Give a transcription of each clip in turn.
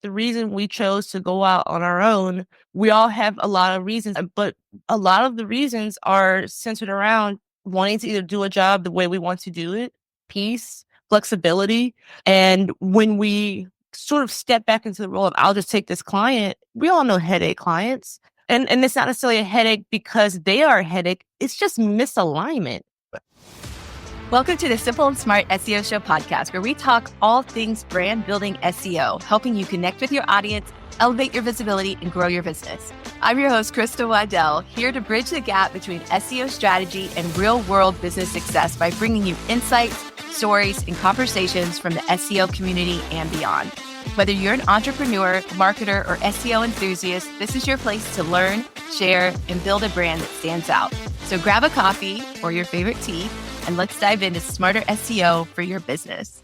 the reason we chose to go out on our own, we all have a lot of reasons, but a lot of the reasons are centered around wanting to either do a job the way we want to do it, peace, flexibility. And when we sort of step back into the role of, I'll just take this client, we all know headache clients. And it's not necessarily a headache because they are a headache. It's just misalignment. Welcome to the Simple and Smart SEO Show podcast, where we talk all things brand building SEO, helping you connect with your audience, elevate your visibility, and grow your business. I'm your host, Krista Waddell, here to bridge the gap between SEO strategy and real-world business success by bringing you insights, stories, and conversations from the SEO community and beyond. Whether you're an entrepreneur, marketer, or SEO enthusiast, this is your place to learn, share, and build a brand that stands out. So grab a coffee or your favorite tea, and let's dive into smarter SEO for your business.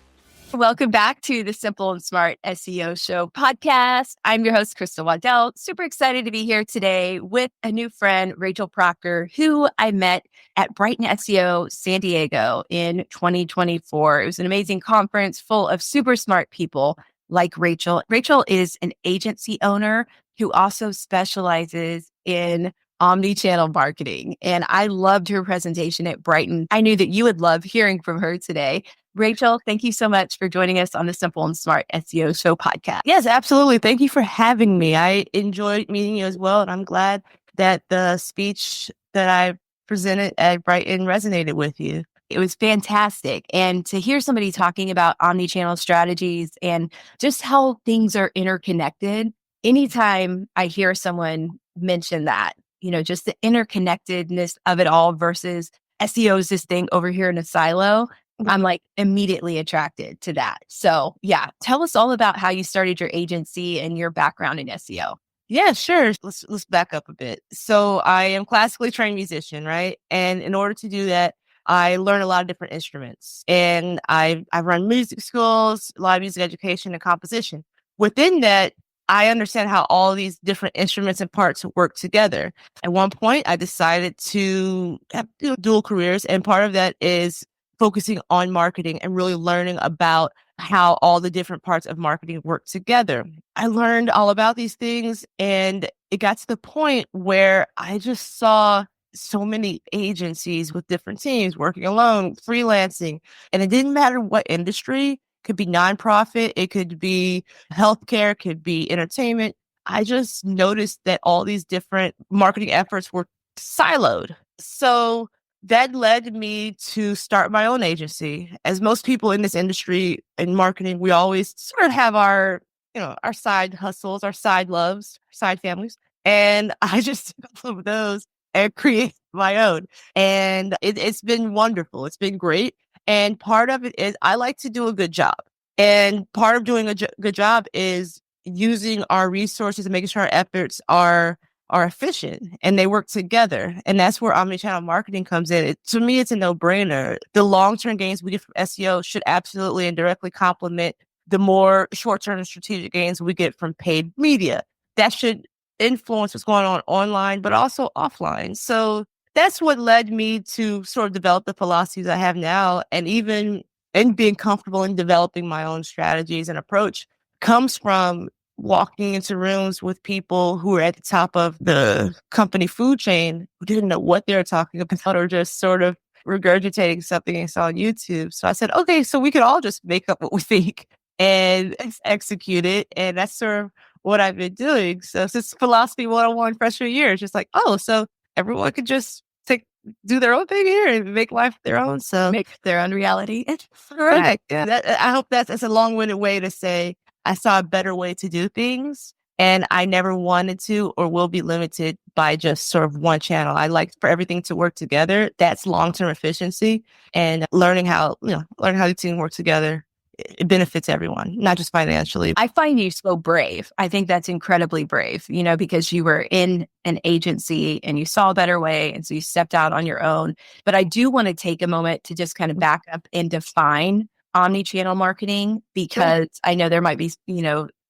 Welcome back to the Simple and Smart SEO Show podcast. I'm your host, Krista Waddell. Super excited to be here today with a new friend, Raycheal Proctor, who I met at Brighton SEO San Diego in 2024. It was an amazing conference full of super smart people like Raycheal. Raycheal is an agency owner who also specializes in Omni-Channel marketing. And I loved her presentation at Brighton. I knew that you would love hearing from her today. Raycheal, thank you so much for joining us on the Simple and Smart SEO Show podcast. Yes, absolutely. Thank you for having me. I enjoyed meeting you as well. And I'm glad that the speech that I presented at Brighton resonated with you. It was fantastic. And to hear somebody talking about omni-channel strategies and just how things are interconnected, anytime I hear someone mention that, just the interconnectedness of it all versus SEO is this thing over here in a silo, I'm like immediately attracted to that. So yeah, tell us all about how you started your agency and your background in SEO. Yeah, sure. Let's back up a bit. So I am classically trained musician, right? And in order to do that, I learned a lot of different instruments, and I run music schools, a lot of music education and composition. Within that, I understand how all these different instruments and parts work together. At one point, I decided to have dual careers, and part of that is focusing on marketing and really learning about how all the different parts of marketing work together. I learned all about these things, and it got to the point where I just saw so many agencies with different teams working alone, freelancing, and it didn't matter what industry. Could be nonprofit, it could be healthcare, it could be entertainment. I just noticed that all these different marketing efforts were siloed. So that led me to start my own agency. As most people in this industry in marketing, we always sort of have our side hustles, our side loves, side families. And I just took all of those and create my own. And it's been wonderful. It's been great. And part of it is I like to do a good job. And part of doing a good job is using our resources and making sure our efforts are efficient and they work together. And that's where omni-channel marketing comes in. To me, it's a no-brainer. The long-term gains we get from SEO should absolutely and directly complement the more short-term and strategic gains we get from paid media. That should influence what's going on online, but also offline. So that's what led me to sort of develop the philosophies I have now. And even and being comfortable in developing my own strategies and approach comes from walking into rooms with people who are at the top of the company food chain who didn't know what they were talking about or just sort of regurgitating something I saw on YouTube. So I said, okay, so we could all just make up what we think and execute it. And that's sort of what I've been doing. So since philosophy 101 freshman year, it's just like, oh, so everyone could just do their own thing here and make life their own. So make their own reality. Correct. Yeah. I hope that's a long-winded way to say I saw a better way to do things, and I never wanted to or will be limited by just sort of one channel. I like for everything to work together. That's long-term efficiency, and learning how the team work together. It benefits everyone, not just financially. I find you so brave. I think that's incredibly brave, because you were in an agency and you saw a better way. And so you stepped out on your own. But I do want to take a moment to just kind of back up and define omni-channel marketing, because I know there might be,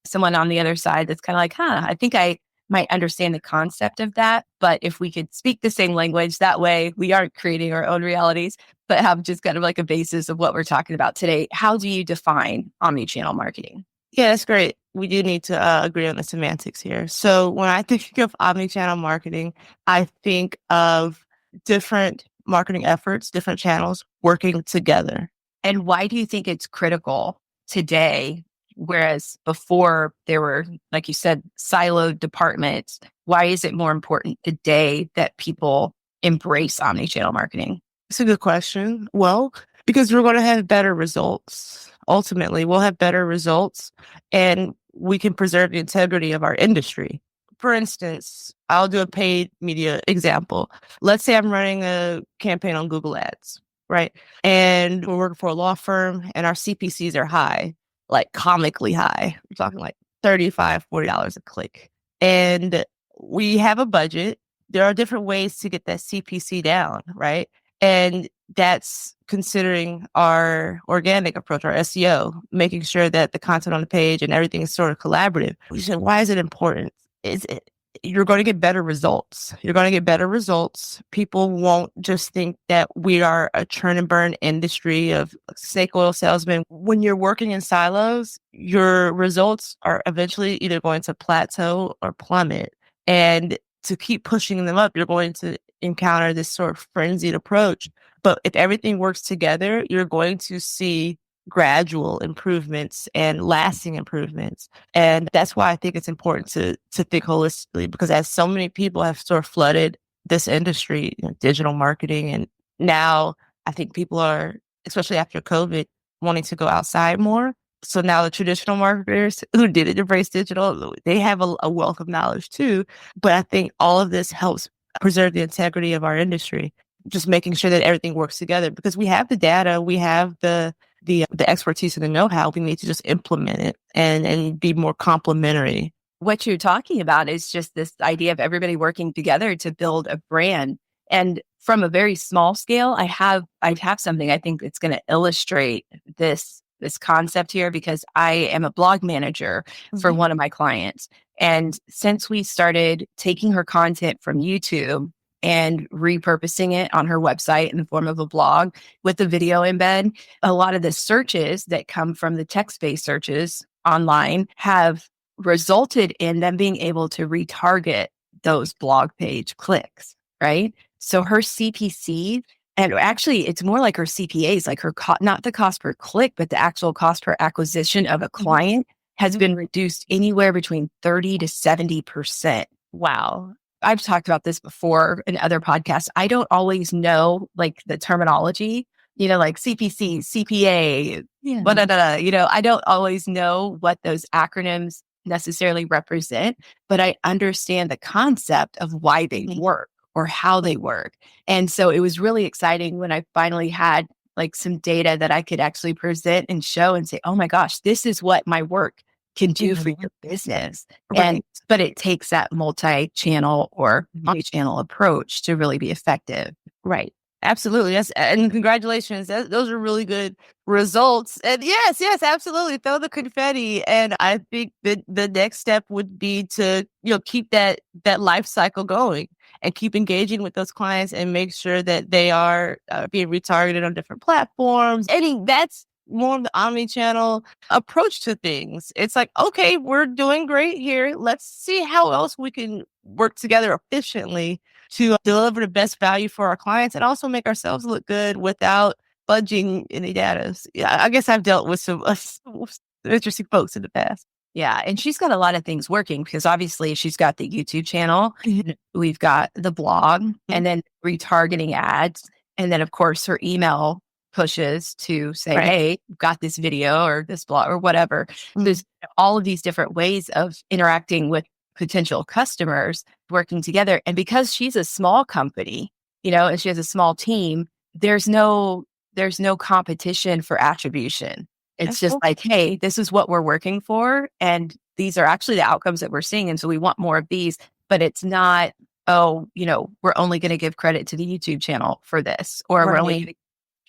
someone on the other side that's kind of like, I think I might understand the concept of that. But if we could speak the same language, that way we aren't creating our own realities, but have just kind of like a basis of what we're talking about today. How do you define omni-channel marketing? Yeah, that's great. we do need to agree on the semantics here. So when I think of omni-channel marketing, I think of different marketing efforts, different channels working together. And why do you think it's critical today? Whereas before there were, like you said, siloed departments. Why is it more important today that people embrace omni-channel marketing? It's a good question. Well, because we're going to have better results. Ultimately, we'll have better results and we can preserve the integrity of our industry. For instance, I'll do a paid media example. Let's say I'm running a campaign on Google Ads, right? And we're working for a law firm and our CPCs are high, like comically high. We're talking like $35, $40 a click. And we have a budget. There are different ways to get that CPC down, right? And that's considering our organic approach, our SEO, making sure that the content on the page and everything is sort of collaborative. You said, why is it important? You're going to get better results. You're going to get better results. People won't just think that we are a churn and burn industry of snake oil salesmen. When you're working in silos, your results are eventually either going to plateau or plummet. And to keep pushing them up, you're going to encounter this sort of frenzied approach. But if everything works together, you're going to see gradual improvements and lasting improvements. And that's why I think it's important to think holistically, because as so many people have sort of flooded this industry, digital marketing, and now I think people are, especially after COVID, wanting to go outside more. So now the traditional marketers who didn't embrace digital, they have a wealth of knowledge too. But I think all of this helps preserve the integrity of our industry, just making sure that everything works together, because we have the data, we have the expertise and the know-how. We need to just implement it and be more complementary. What you're talking about is just this idea of everybody working together to build a brand. And from a very small scale, I have something I think it's going to illustrate this concept here, because I am a blog manager for one of my clients. And since we started taking her content from YouTube and repurposing it on her website in the form of a blog with a video embed, a lot of the searches that come from the text-based searches online have resulted in them being able to retarget those blog page clicks, right? So her CPC, and actually it's more like her CPAs, like her not the cost per click, but the actual cost per acquisition of a client has been reduced anywhere between 30 to 70%. Wow. I've talked about this before in other podcasts. I don't always know like the terminology, like CPC, CPA, I don't always know what those acronyms necessarily represent, but I understand the concept of why they work or how they work. And so it was really exciting when I finally had like some data that I could actually present and show and say, oh my gosh, this is what my work can do for your business. Right. But it takes that multi-channel or omni-channel approach to really be effective. Right. Absolutely. Yes. And congratulations. Those are really good results. And yes, absolutely. Throw the confetti. And I think the next step would be to, keep that life cycle going and keep engaging with those clients and make sure that they are being retargeted on different platforms. And that's more of the omni-channel approach to things. It's like, okay, we're doing great here. Let's see how else we can work together efficiently to deliver the best value for our clients and also make ourselves look good without budging any data. Yeah, I guess I've dealt with some interesting folks in the past. Yeah. And she's got a lot of things working because obviously she's got the YouTube channel, we've got the blog, and then retargeting ads. And then, of course, her email pushes to say, hey, we've got this video or this blog or whatever. There's all of these different ways of interacting with potential customers working together. And because she's a small company, and she has a small team, there's no competition for attribution. It's just like, hey, this is what we're working for. And these are actually the outcomes that we're seeing. And so we want more of these, but it's not, we're only going to give credit to the YouTube channel for this, or we're only going to give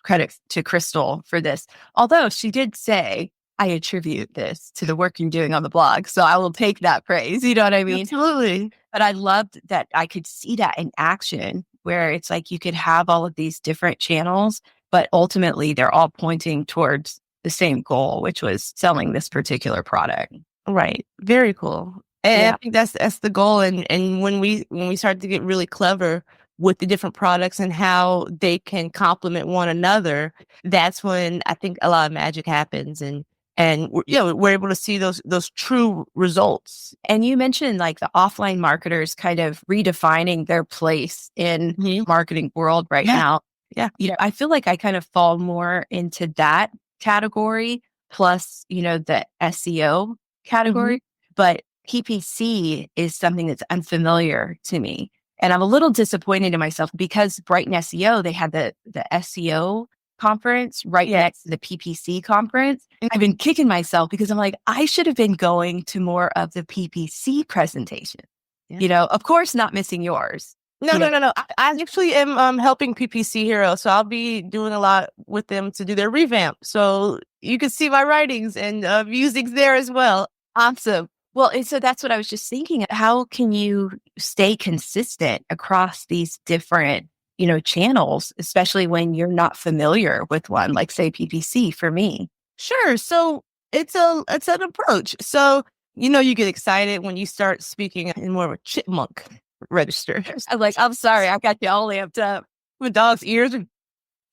credit to Crystal for this. Although she did say, I attribute this to the work you're doing on the blog. So I will take that praise. You know what I mean? Absolutely. But I loved that I could see that in action, where it's like you could have all of these different channels, but ultimately they're all pointing towards the same goal, which was selling this particular product. Right. Very cool. And Yeah. I think that's the goal. And when we start to get really clever with the different products and how they can complement one another, that's when I think a lot of magic happens, and we're able to see those true results. And you mentioned like the offline marketers kind of redefining their place in Mhm. marketing world right Yeah. now. Yeah. I feel like I kind of fall more into that category plus, the SEO Mhm. category, but PPC is something that's unfamiliar to me. And I'm a little disappointed in myself because Brighton SEO, they had the SEO conference right next Yes. to the PPC conference. I've Mhm. been kicking myself because I'm like, I should have been going to more of the PPC presentation. Yeah. Of course, not missing yours. No, You know, no, no, no. I actually am helping PPC Hero, so I'll be doing a lot with them to do their revamp. So you can see my writings and musings there as well. Awesome. Well, and so that's what I was just thinking. How can you stay consistent across these different, channels, especially when you're not familiar with one, like say PPC for me? Sure. So it's an approach. So you get excited when you start speaking in more of a chipmunk register. I'm like, I'm sorry, I got you all amped up. My dog's ears are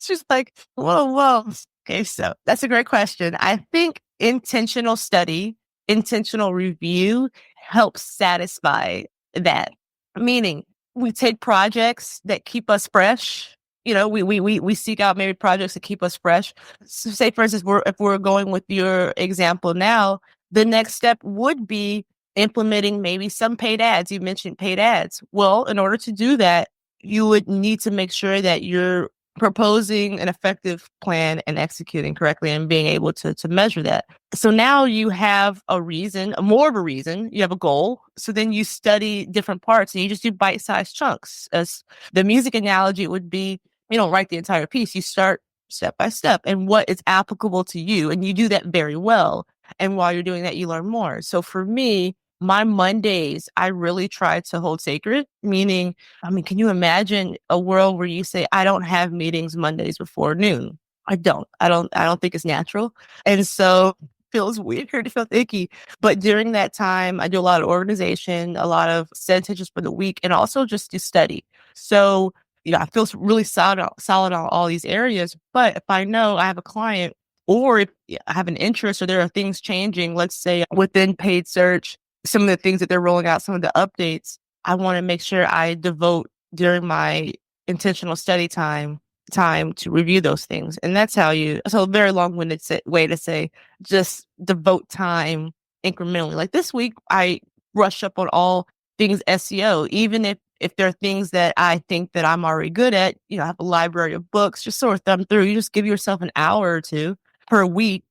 just like, whoa, whoa. Okay, so that's a great question. I think intentional study, intentional review helps satisfy that. Meaning, we take projects that keep us fresh. We seek out maybe projects that keep us fresh. So say, for instance, if we're going with your example now, the next step would be implementing maybe some paid ads. You mentioned paid ads. Well, in order to do that, you would need to make sure that you're proposing an effective plan and executing correctly and being able to measure that. So now you have a reason, more of a reason, you have a goal. So then you study different parts and you just do bite-sized chunks. As the music analogy would be, you don't write the entire piece. You start step by step and what is applicable to you. And you do that very well. And while you're doing that, you learn more. So for me, my Mondays, I really try to hold sacred, meaning, I mean, can you imagine a world where you say, I don't have meetings Mondays before noon? I don't think it's natural. And so it feels weird, it feels icky. But during that time, I do a lot of organization, a lot of set intentions for the week, and also just to study. So, I feel really solid on all these areas. But if I know I have a client or if I have an interest or there are things changing, let's say within paid search, some of the things that they're rolling out, some of the updates, I want to make sure I devote during my intentional study time to review those things. And that's how so a very long-winded way to say, just devote time incrementally. Like this week, I brush up on all things SEO, even if there are things that I think that I'm already good at, I have a library of books, just sort of thumb through. You just give yourself an hour or two per week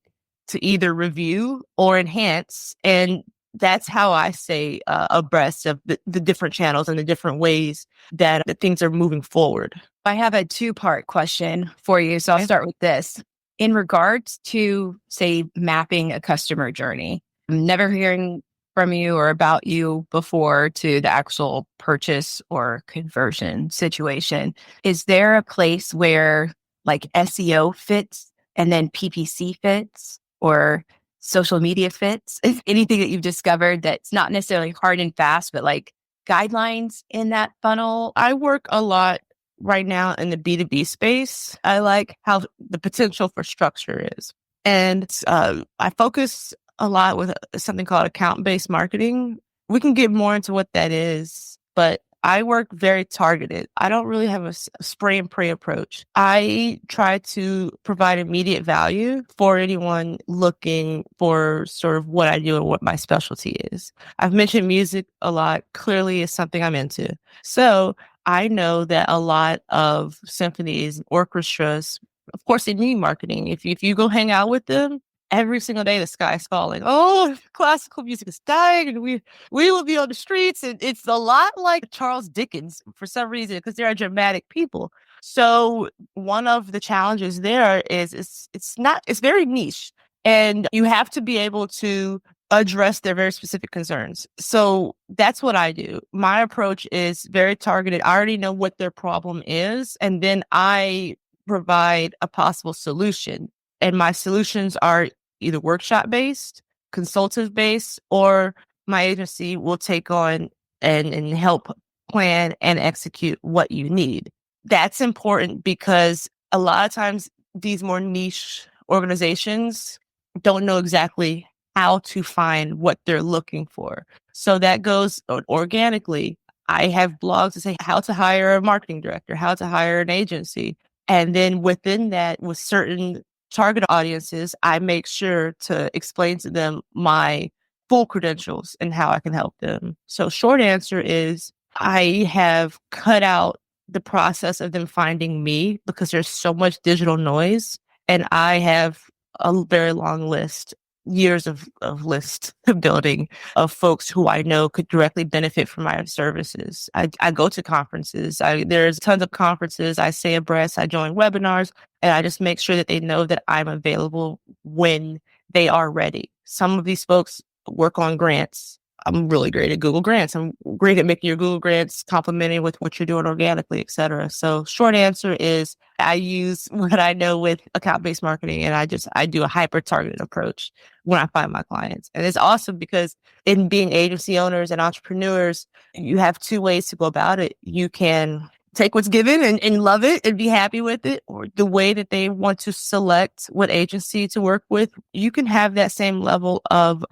to either review or enhance. And that's how I stay abreast of the different channels and the different ways that things are moving forward. I have a two-part question for you. So I'll Okay. start with this. In regards to, say, mapping a customer journey, I'm never hearing from you or about you before to the actual purchase or conversion situation. Is there a place where like SEO fits and then PPC fits or social media fits? Is anything that you've discovered that's not necessarily hard and fast, but like guidelines in that funnel? I work a lot right now in the B2B space. I like how the potential for structure is. And I focus a lot with something called account-based marketing. We can get more into what that is, but I work very targeted. I don't really have a spray and pray approach. I try to provide immediate value for anyone looking for sort of what I do and what my specialty is. I've mentioned music a lot. Clearly, is something I'm into. So I know that a lot of symphonies, orchestras, of course, they need marketing. If you go hang out with them, every single day the sky's falling. Oh, classical music is dying, and we will be on the streets. And it's a lot like Charles Dickens for some reason because they're dramatic people. So one of the challenges there is it's very niche, and you have to be able to address their very specific concerns. So that's what I do. My approach is very targeted. I already know what their problem is, and then I provide a possible solution. And my solutions are either workshop based consultative base, or my agency will take on and help plan and execute what you need. That's important because a lot of times these more niche organizations don't know exactly how to find what they're looking for. So that goes organically. I have blogs that say how to hire a marketing director, how to hire an agency. And then within that, with certain target audiences, I make sure to explain to them my full credentials and how I can help them. So short answer is I have cut out the process of them finding me because there's so much digital noise. And I have a very long list, years of list building of folks who I know could directly benefit from my services. I go to conferences. There's tons of conferences. I stay abreast. I join webinars, and I just make sure that they know that I'm available when they are ready. Some of these folks work on grants. I'm really great at Google Grants. I'm great at making your Google Grants complementing with what you're doing organically, et cetera. So short answer is I use what I know with account-based marketing, and I do a hyper-targeted approach when I find my clients. And it's awesome because in being agency owners and entrepreneurs, you have two ways to go about it. You can take what's given and love it and be happy with it, or the way that they want to select what agency to work with. You can have that same level of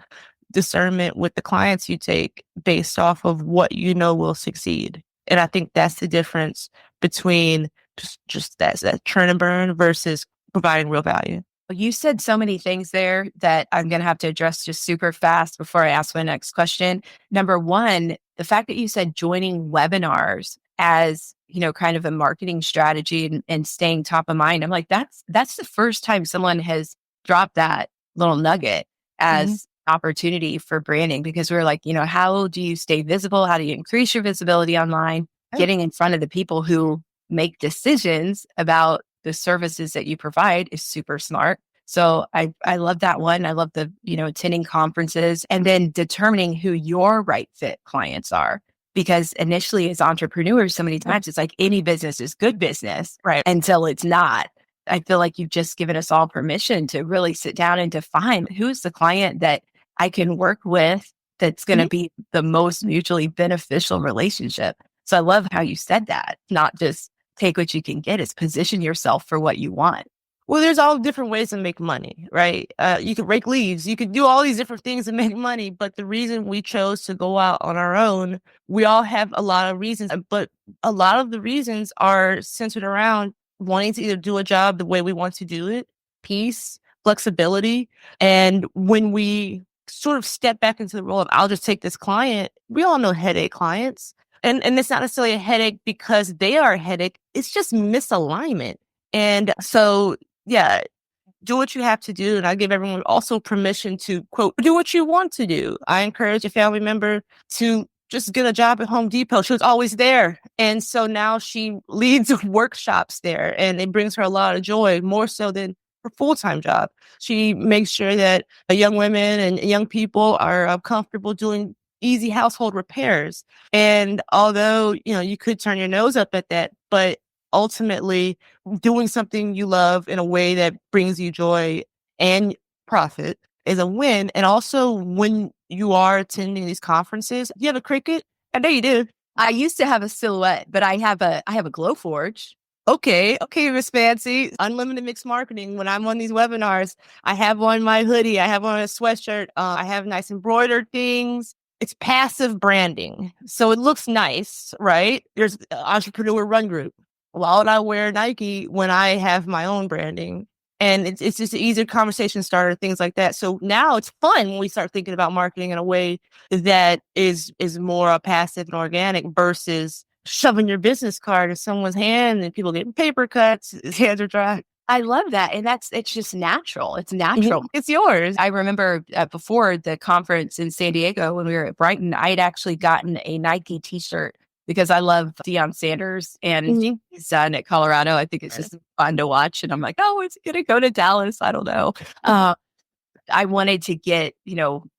discernment with the clients you take based off of what you know will succeed. And I think that's the difference between just that churn and burn versus providing real value. You said so many things there that I'm going to have to address just super fast before I ask my next question. Number one, the fact that you said joining webinars as, kind of a marketing strategy and staying top of mind. I'm like, that's the first time someone has dropped that little nugget as opportunity for branding, because we're like, how do you stay visible? How do you increase your visibility online? Getting in front of the people who make decisions about the services that you provide is super smart. So I love that one. I love the, attending conferences and then determining who your right fit clients are. Because initially as entrepreneurs, so many times it's like any business is good business, right? Until it's not. I feel like you've just given us all permission to really sit down and define who's the client that I can work with that's going to be the most mutually beneficial relationship. So I love how you said that, not just take what you can get, is position yourself for what you want. Well, there's all different ways to make money, right? You could rake leaves, you could do all these different things to make money. But the reason we chose to go out on our own, we all have a lot of reasons, but a lot of the reasons are centered around wanting to either do a job the way we want to do it, peace, flexibility. And when we sort of step back into the role of, I'll just take this client, we all know headache clients. And it's not necessarily a headache because they are a headache. It's just misalignment. And so, yeah, do what you have to do. And I give everyone also permission to, quote, do what you want to do. I encourage a family member to just get a job at Home Depot. She was always there. And so now she leads workshops there, and it brings her a lot of joy, more so than her full-time job. She makes sure that young women and young people are comfortable doing easy household repairs. And although, you could turn your nose up at that, but ultimately doing something you love in a way that brings you joy and profit is a win. And also when you are attending these conferences, you have a Cricut? I know you do. I used to have a Silhouette, but I have a Glowforge. Okay, Miss Fancy. Unlimited mixed marketing. When I'm on these webinars, I have on my hoodie, I have on a sweatshirt, I have nice embroidered things. It's passive branding. So it looks nice, right? There's an entrepreneur run group. Why would I wear Nike when I have my own branding? And it's just an easier conversation starter, things like that. So now it's fun when we start thinking about marketing in a way that is more passive and organic versus shoving your business card in someone's hand and people getting paper cuts, his hands are dry. I love that. And it's just natural. It's natural. It's yours. I remember before the conference in San Diego, when we were at Brighton, I had actually gotten a Nike t-shirt because I love Deion Sanders and his son at Colorado. I think it's just fun to watch. And I'm like, oh, it's going to go to Dallas. I don't know. I wanted to get,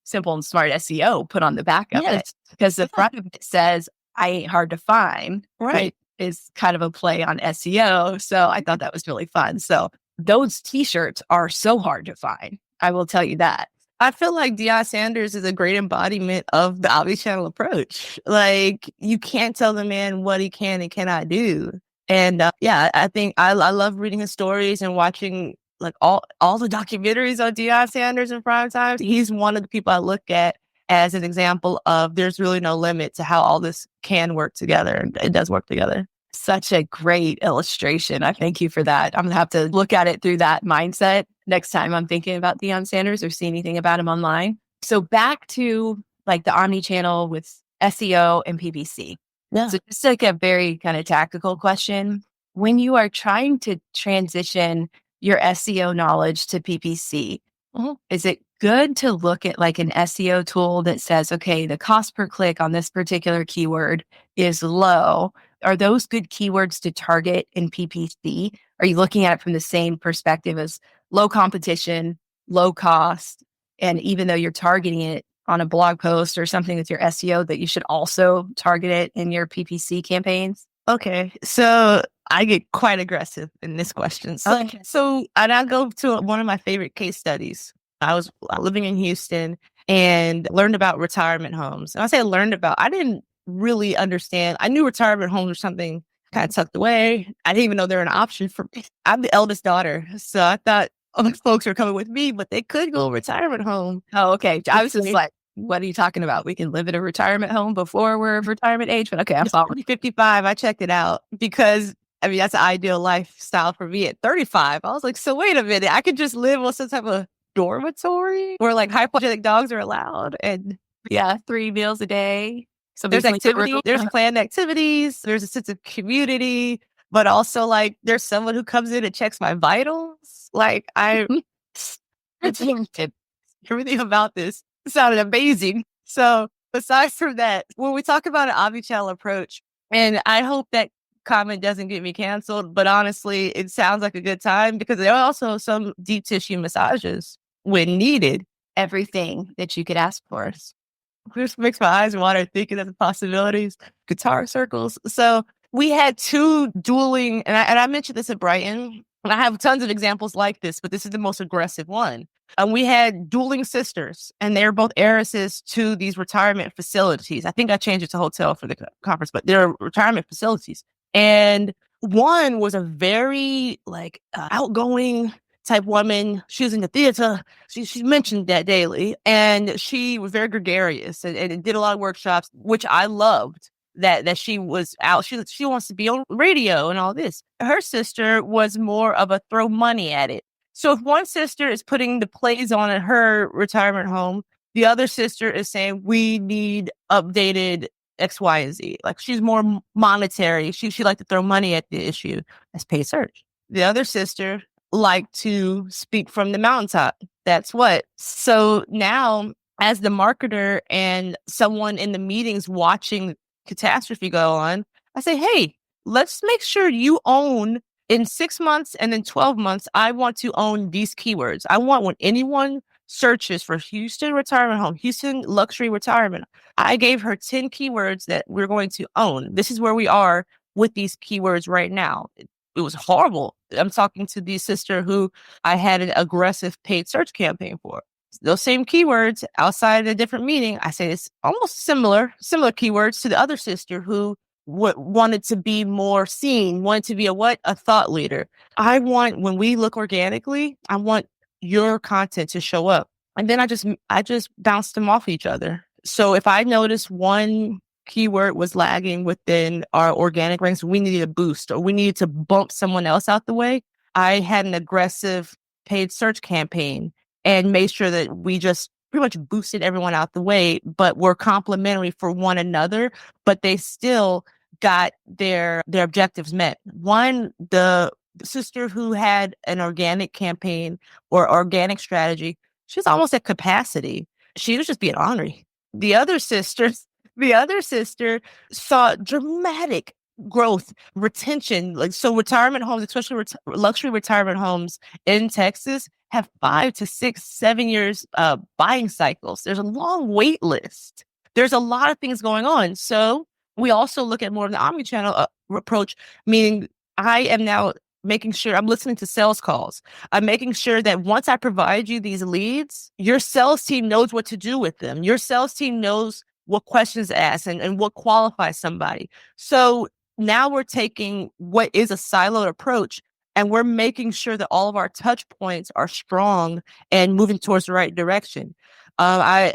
simple and smart SEO put on the back of it, because the front of it says, I ain't hard to find. Right. Is kind of a play on SEO. So I thought that was really fun. So those t-shirts are so hard to find. I will tell you that. I feel like Deion Sanders is a great embodiment of the Omni-Channel approach. Like, you can't tell the man what he can and cannot do. And yeah, I think I love reading his stories and watching like all the documentaries on Deion Sanders in prime time. He's one of the people I look at as an example of there's really no limit to how all this can work together. It does work together. Such a great illustration. I thank you for that. I'm going to have to look at it through that mindset next time I'm thinking about Deion Sanders or see anything about him online. So back to like the Omni-Channel with SEO and PPC. Yeah. So just like a very kind of tactical question, when you are trying to transition your SEO knowledge to PPC, is it good to look at like an SEO tool that says, okay, the cost per click on this particular keyword is low? Are those good keywords to target in PPC? Are you looking at it from the same perspective as low competition, low cost? And even though you're targeting it on a blog post or something with your SEO, that you should also target it in your PPC campaigns? Okay. So I get quite aggressive in this question. So and I go to one of my favorite case studies. I was living in Houston and learned about retirement homes. And I say learned about, I didn't really understand. I knew retirement homes were something kind of tucked away. I didn't even know they're an option for me. I'm the eldest daughter. So I thought other folks were coming with me, but they could go retirement home. Oh, okay. I was just like, what are you talking about? We can live in a retirement home before we're of retirement age. But okay, I'm following. 55, I checked it out because I mean, that's an ideal lifestyle for me at 35. I was like, so wait a minute, I could just live on some type of dormitory where like hypoallergenic dogs are allowed. And yeah, 3 meals a day. So there's activity, there's planned activities, there's a sense of community, but also like there's someone who comes in and checks my vitals. Like everything about this sounded amazing. So besides from that, when we talk about an omni-channel approach, and I hope that comment doesn't get me canceled, but honestly, it sounds like a good time because there are also some deep tissue massages when needed. Everything that you could ask for. Just makes my eyes water thinking of the possibilities. Guitar circles. So we had two dueling, and I mentioned this at Brighton, and I have tons of examples like this, but this is the most aggressive one. And we had dueling sisters, and they're both heiresses to these retirement facilities. I think I changed it to hotel for the conference, but they're retirement facilities. And one was a very like outgoing type woman. She was in the theater. She mentioned that daily. And she was very gregarious and did a lot of workshops, which I loved that she was out. She wants to be on radio and all this. Her sister was more of a throw money at it. So if one sister is putting the plays on at her retirement home, the other sister is saying, we need updated X, Y, and Z. Like she's more monetary. She liked to throw money at the issue. That's paid search. The other sister liked to speak from the mountaintop. That's what. So now as the marketer and someone in the meetings watching catastrophe go on, I say, hey, let's make sure you own in 6 months and then 12 months, I want to own these keywords. I want when anyone searches for Houston retirement home, Houston luxury retirement, I gave her 10 keywords that we're going to own. This is where we are with these keywords right now. It was horrible. I'm talking to the sister who I had an aggressive paid search campaign for. Those same keywords outside a different meeting, I say it's almost similar keywords to the other sister who wanted to be more seen, wanted to be a thought leader. I want, when we look organically, I want your content to show up. And then I just bounced them off each other. So if I notice one keyword was lagging within our organic ranks, we needed a boost or we needed to bump someone else out the way, I had an aggressive paid search campaign and made sure that we just pretty much boosted everyone out the way, but were complementary for one another, but they still got their objectives met. One, the sister who had an organic campaign or organic strategy, she was almost at capacity. She was just being ornery. The other sister saw dramatic growth, retention. Like, so retirement homes, especially luxury retirement homes in Texas, have 5 to 6, 7 years buying cycles. There's a long wait list. There's a lot of things going on. So we also look at more of the omni-channel approach, meaning I am now making sure I'm listening to sales calls. I'm making sure that once I provide you these leads, your sales team knows what to do with them. Your sales team knows what questions to ask and what qualifies somebody. So now we're taking what is a siloed approach and we're making sure that all of our touch points are strong and moving towards the right direction. I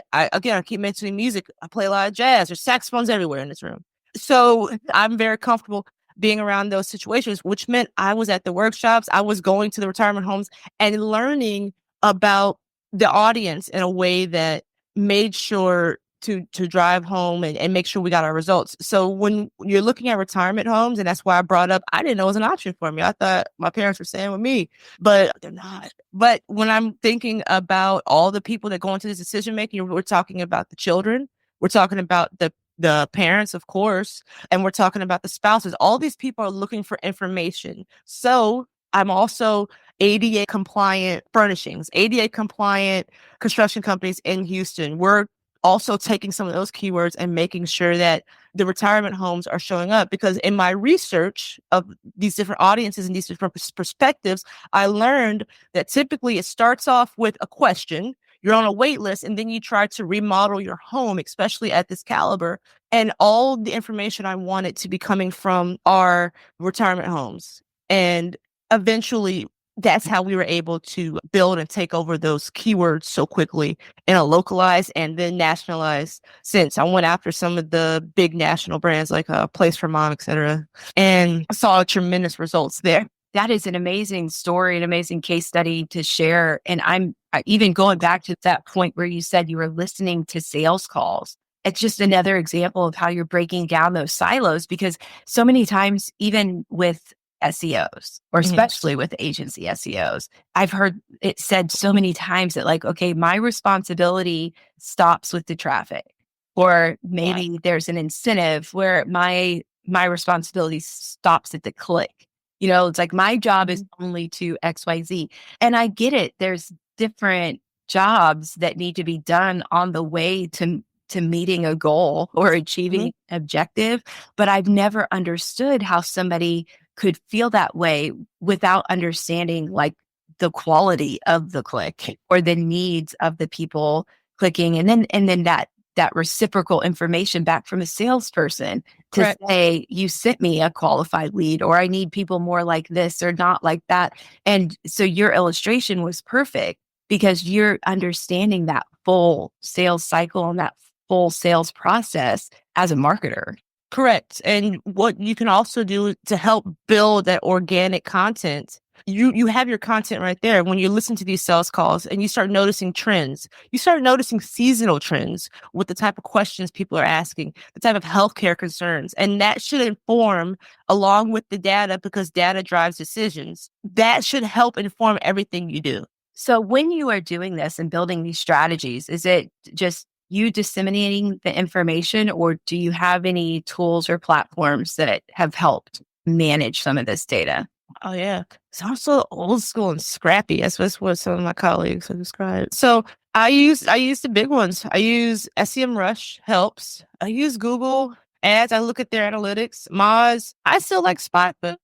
keep mentioning music. I play a lot of jazz. There's saxophones everywhere in this room. So I'm very comfortable being around those situations, which meant I was at the workshops, I was going to the retirement homes and learning about the audience in a way that made sure to drive home and make sure we got our results. So when you're looking at retirement homes, and that's why I brought up, I didn't know it was an option for me. I thought my parents were staying with me, but they're not. But when I'm thinking about all the people that go into this decision making, we're talking about the children, we're talking about the parents, of course, and we're talking about the spouses. All these people are looking for information. So I'm also ADA compliant furnishings, ADA compliant construction companies in Houston. We're also taking some of those keywords and making sure that the retirement homes are showing up, because in my research of these different audiences and these different perspectives, I learned that typically it starts off with a question. You're on a wait list, and then you try to remodel your home, especially at this caliber. And all the information I wanted to be coming from our retirement homes. And eventually, that's how we were able to build and take over those keywords so quickly in a localized and then nationalized sense. I went after some of the big national brands like Place for Mom, et cetera, and saw tremendous results there. That is an amazing story, an amazing case study to share. And I'm even going back to that point where you said you were listening to sales calls. It's just another example of how you're breaking down those silos, because so many times, even with SEOs, or especially with agency SEOs, I've heard it said so many times that, like, okay, my responsibility stops with the traffic, or maybe there's an incentive where my responsibility stops at the click. You know, it's like my job is only to XYZ. And I get it. There's different jobs that need to be done on the way to meeting a goal or achieving an objective. But I've never understood how somebody could feel that way without understanding like the quality of the click or the needs of the people clicking. And then that reciprocal information back from a salesperson to Correct. say, you sent me a qualified lead, or I need people more like this or not like that. And so your illustration was perfect because you're understanding that full sales cycle and that full sales process as a marketer. Correct. And what you can also do to help build that organic content, you have your content right there. When you listen to these sales calls and you start noticing trends, you start noticing seasonal trends with the type of questions people are asking, the type of healthcare concerns. And that should inform along with the data, because data drives decisions. That should help inform everything you do. So when you are doing this and building these strategies, is it just you disseminating the information, or do you have any tools or platforms that have helped manage some of this data? Oh, yeah. It's also old school and scrappy. That's what some of my colleagues have described. So I use the big ones. I use SEMrush helps. I use Google Ads. I look at their analytics. Moz. I still like Spot, but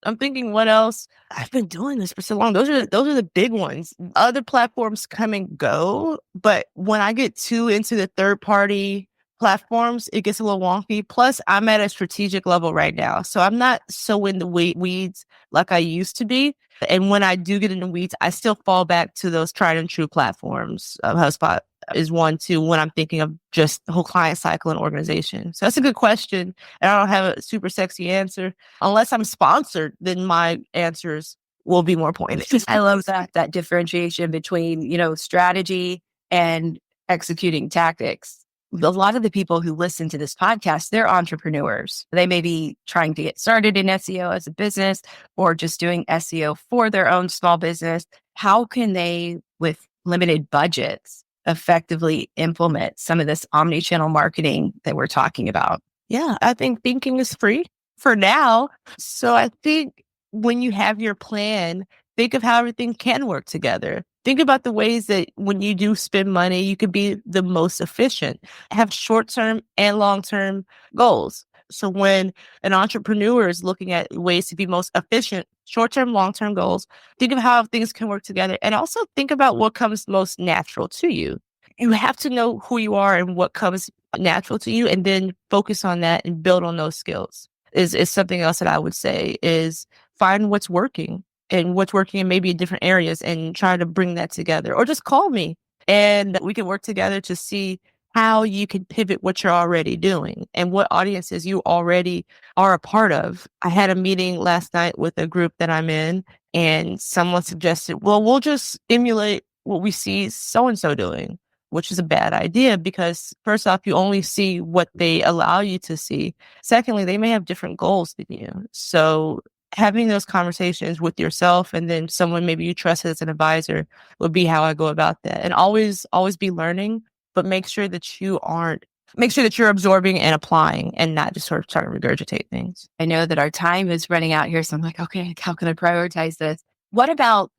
I'm thinking what else? I've been doing this for so long. Those are the big ones. Other platforms come and go, but when I get too into the third party platforms, it gets a little wonky. Plus, I'm at a strategic level right now, so I'm not so in the weeds like I used to be. And when I do get in the weeds, I still fall back to those tried and true platforms. HubSpot is one too when I'm thinking of just the whole client cycle and organization. So that's a good question. And I don't have a super sexy answer. Unless I'm sponsored, then my answers will be more pointed. I love that differentiation between, strategy and executing tactics. A lot of the people who listen to this podcast, they're entrepreneurs. They may be trying to get started in SEO as a business or just doing SEO for their own small business. How can they, with limited budgets, effectively implement some of this omni-channel marketing that we're talking about? Yeah, I think thinking is free for now. So I think when you have your plan, think of how everything can work together. Think about the ways that when you do spend money, you can be the most efficient, have short-term and long-term goals. So when an entrepreneur is looking at ways to be most efficient, short-term, long-term goals. Think of how things can work together, and also think about what comes most natural to you. You have to know who you are and what comes natural to you, and then focus on that and build on those skills. Is something else that I would say is find what's working and what's working in maybe in different areas and try to bring that together, or just call me and we can work together to see how you can pivot what you're already doing and what audiences you already are a part of. I had a meeting last night with a group that I'm in, and someone suggested, well, we'll just emulate what we see so and so doing, which is a bad idea because, first off, you only see what they allow you to see. Secondly, they may have different goals than you. So, having those conversations with yourself and then someone maybe you trust as an advisor would be how I go about that. And always be learning, but make sure that you're absorbing and applying and not just sort of trying to regurgitate things. I know that our time is running out here, so I'm like, okay, how can I prioritize this? What about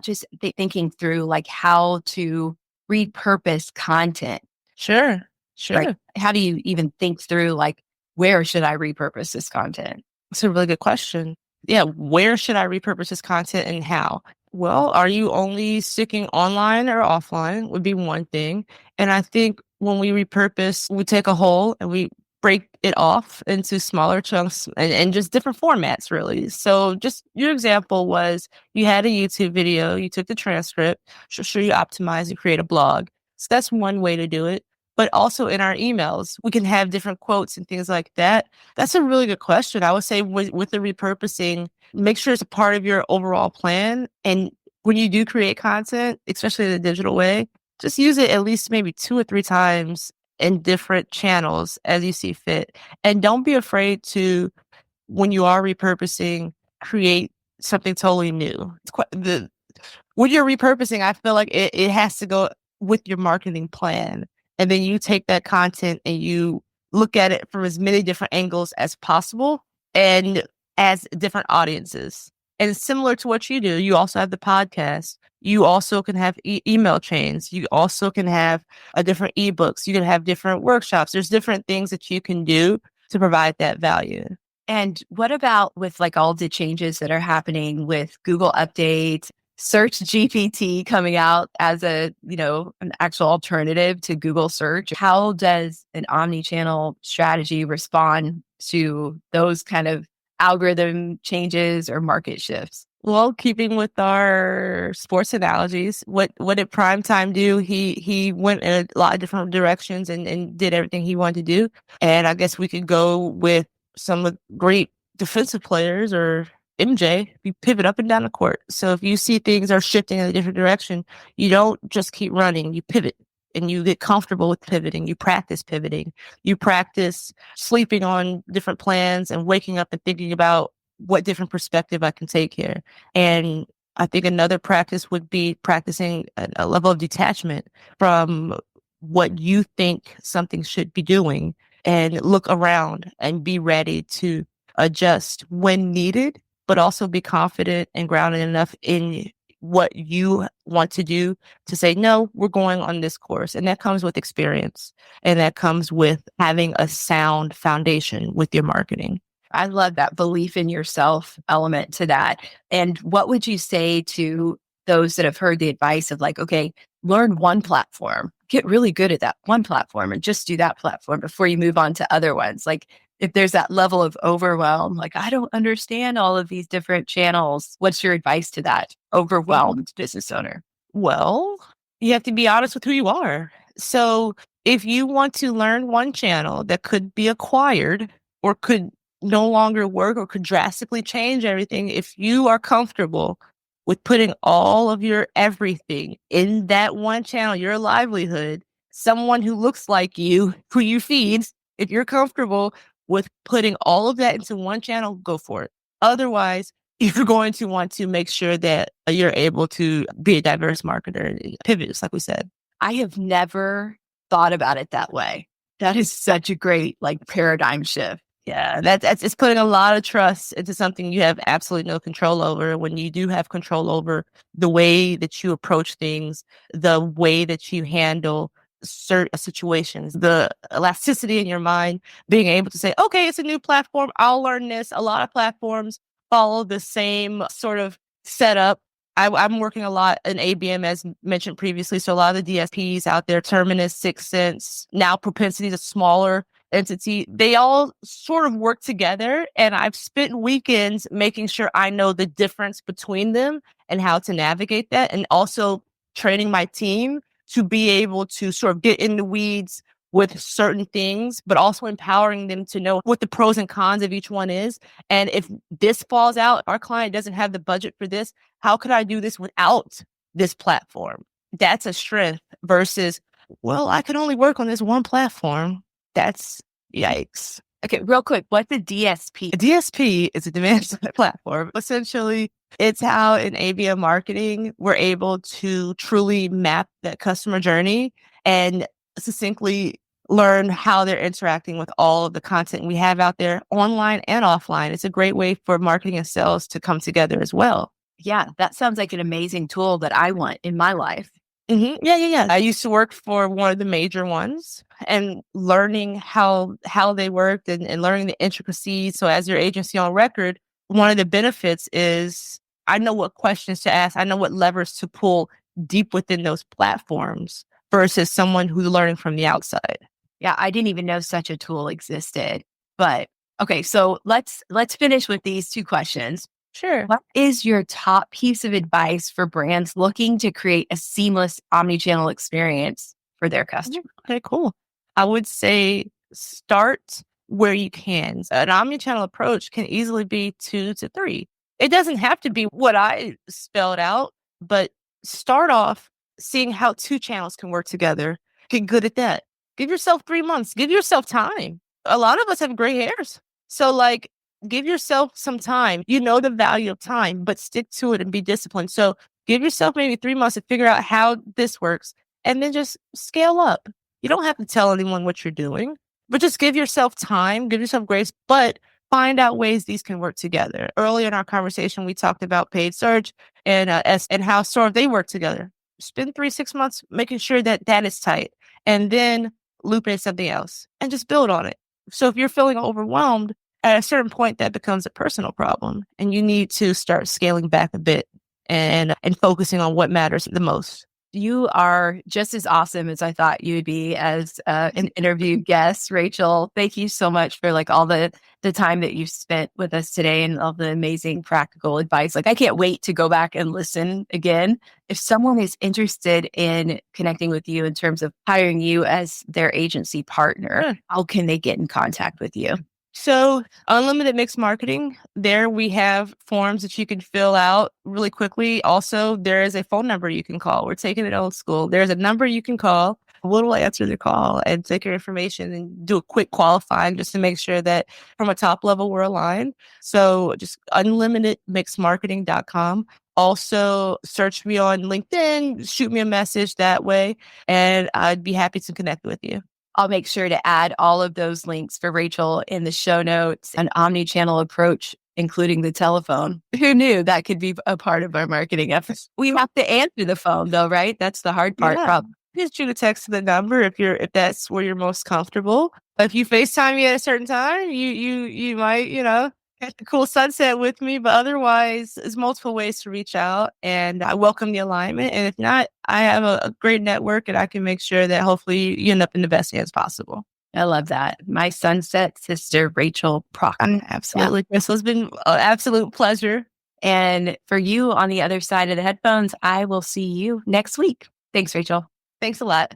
just thinking through like how to repurpose content? Sure. Like, how do you even think through like where should I repurpose this content? It's a really good question. Yeah, where should I repurpose this content and how? Well, are you only sticking online or offline would be one thing. And I think when we repurpose, we take a whole and we break it off into smaller chunks and just different formats, really. So just your example was you had a YouTube video, you took the transcript, sure you optimize and create a blog. So that's one way to do it. But also in our emails, we can have different quotes and things like that. That's a really good question. I would say with the repurposing, make sure it's a part of your overall plan. And when you do create content, especially in a digital way, just use it at least maybe 2 or 3 times in different channels as you see fit. And don't be afraid to, when you are repurposing, create something totally new. When you're repurposing, I feel like it has to go with your marketing plan. And then you take that content and you look at it from as many different angles as possible and as different audiences. And similar to what you do, you also have the podcast. You also can have email chains. You also can have different ebooks. You can have different workshops. There's different things that you can do to provide that value. And what about with like all the changes that are happening with Google updates, Search GPT coming out as an actual alternative to Google search? How does an omni-channel strategy respond to those kind of algorithm changes or market shifts? Well, keeping with our sports analogies, what did Primetime do? He went in a lot of different directions and did everything he wanted to do. And I guess we could go with some great defensive players or MJ, you pivot up and down the court. So if you see things are shifting in a different direction, you don't just keep running, you pivot and you get comfortable with pivoting. You practice pivoting. You practice sleeping on different plans and waking up and thinking about what different perspective I can take here. And I think another practice would be practicing a level of detachment from what you think something should be doing and look around and be ready to adjust when needed, but also be confident and grounded enough in what you want to do to say, no, we're going on this course. And that comes with experience. And that comes with having a sound foundation with your marketing. I love that belief in yourself element to that. And what would you say to those that have heard the advice of like, okay, learn one platform, get really good at that one platform and just do that platform before you move on to other ones? Like, if there's that level of overwhelm, like, I don't understand all of these different channels, what's your advice to that overwhelmed business owner? Well, you have to be honest with who you are. So if you want to learn one channel that could be acquired or could no longer work or could drastically change everything, if you are comfortable with putting all of your everything in that one channel, your livelihood, someone who looks like you, who you feed, if you're comfortable with putting all of that into one channel, go for it. Otherwise, you're going to want to make sure that you're able to be a diverse marketer and pivot, just like we said. I have never thought about it that way. That is such a great paradigm shift. Yeah, that's it's putting a lot of trust into something you have absolutely no control over. When you do have control over the way that you approach things, the way that you handle certain situations, the elasticity in your mind, being able to say, okay, it's a new platform, I'll learn this. A lot of platforms follow the same sort of setup. I'm working a lot in ABM, as mentioned previously. So a lot of the DSPs out there, Terminus, Sixth Sense, now Propensity is a smaller entity. They all sort of work together. And I've spent weekends making sure I know the difference between them and how to navigate that. And also training my team to be able to sort of get in the weeds with certain things, but also empowering them to know what the pros and cons of each one is. And if this falls out, if our client doesn't have the budget for this, how could I do this without this platform? That's a strength versus, well, I can only work on this one platform. That's yikes. Okay, real quick, what's a DSP? A DSP is a demand side platform. Essentially, it's how in ABM marketing, we're able to truly map that customer journey and succinctly learn how they're interacting with all of the content we have out there online and offline. It's a great way for marketing and sales to come together as well. Yeah, that sounds like an amazing tool that I want in my life. Yeah. I used to work for one of the major ones and learning how they worked and learning the intricacies. So as your agency on record, one of the benefits is I know what questions to ask. I know what levers to pull deep within those platforms versus someone who's learning from the outside. Yeah, I didn't even know such a tool existed. But okay, so let's finish with these two questions. Sure. What is your top piece of advice for brands looking to create a seamless omni-channel experience for their customers? Okay, cool. I would say start where you can. An omni-channel approach can easily be 2 to 3. It doesn't have to be what I spelled out, but start off seeing how 2 channels can work together. Get good at that. Give yourself 3 months. Give yourself time. A lot of us have gray hairs. So give yourself some time. You know the value of time, but stick to it and be disciplined. So give yourself maybe 3 months to figure out how this works and then just scale up. You don't have to tell anyone what you're doing, but just give yourself time, give yourself grace, but find out ways these can work together. Earlier in our conversation, we talked about paid search and how sort of they work together. Spend 3-6 months making sure that that is tight and then loop in something else and just build on it. So if you're feeling overwhelmed, at a certain point, that becomes a personal problem and you need to start scaling back a bit and focusing on what matters the most. You are just as awesome as I thought you would be as an interview guest, Raycheal. Thank you so much for all the time that you've spent with us today and all the amazing practical advice. I can't wait to go back and listen again. If someone is interested in connecting with you in terms of hiring you as their agency partner, how can they get in contact with you? So Unlimited Mix Marketing, there we have forms that you can fill out really quickly. Also, there is a phone number you can call. We're taking it old school. There's a number you can call. We'll answer the call and take your information and do a quick qualifying just to make sure that from a top level, we're aligned. So just unlimitedmixmarketing.com. Also search me on LinkedIn, shoot me a message that way, and I'd be happy to connect with you. I'll make sure to add all of those links for Raycheal in the show notes. An omni-channel approach, including the telephone. Who knew that could be a part of our marketing efforts? We have to answer the phone though, right? That's the hard part. Yeah. Just shoot a text to the number if that's where you're most comfortable. If you FaceTime me at a certain time, you might, get the cool sunset with me, but otherwise there's multiple ways to reach out and I welcome the alignment. And if not, I have a great network and I can make sure that hopefully you end up in the best hands possible. I love that. My sunset sister, Raycheal Proctor. Absolutely. Yeah. Crystal, it's been an absolute pleasure. And for you on the other side of the headphones, I will see you next week. Thanks, Raycheal. Thanks a lot.